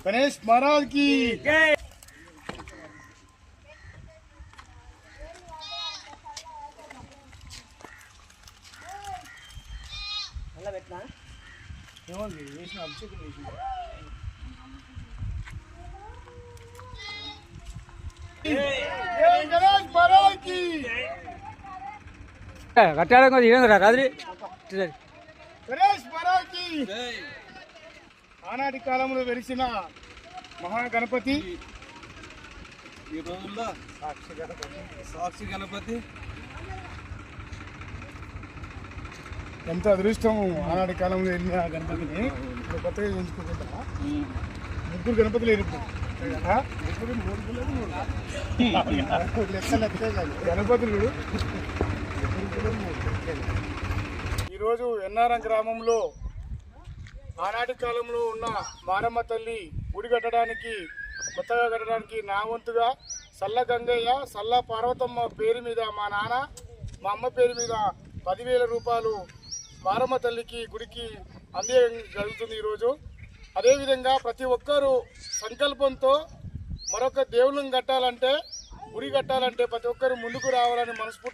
गणेश महाराज की जय। गणेश महाराज की రాత్రి గణేష్ महाराज की ఆనాటి కాలంలో వెలిసిన మహాగణపతి ఈ రోజుల్లో సాక్షి గణపతి ఎంత అదృష్టం. ఆనాటి కాలంలో వెళ్ళిన గణపతిని ఇప్పుడు కొత్తగా ఎంచుకుంటా. ముగ్గురు గణపతులు ఎరుపు గణపతులు. ఈరోజు ఎన్నారం గ్రామంలో ఆనాటి కాలంలో ఉన్న మారమ్మ తల్లి గుడి కట్టడానికి, కొత్తగా కట్టడానికి నా వంతుగా సల్ల గంగయ్య, సల్ల పార్వతమ్మ పేరు మీద మా నాన్న, మా అమ్మ పేరు మీద 10,000 రూపాయలు మారమ్మ తల్లికి గుడికి అందేయడం జరుగుతుంది ఈరోజు. అదేవిధంగా ప్రతి ఒక్కరూ సంకల్పంతో మరొక దేవుళ్ళని కట్టాలంటే, గుడి కట్టాలంటే ప్రతి ఒక్కరు ముందుకు రావాలని మనస్ఫూర్తి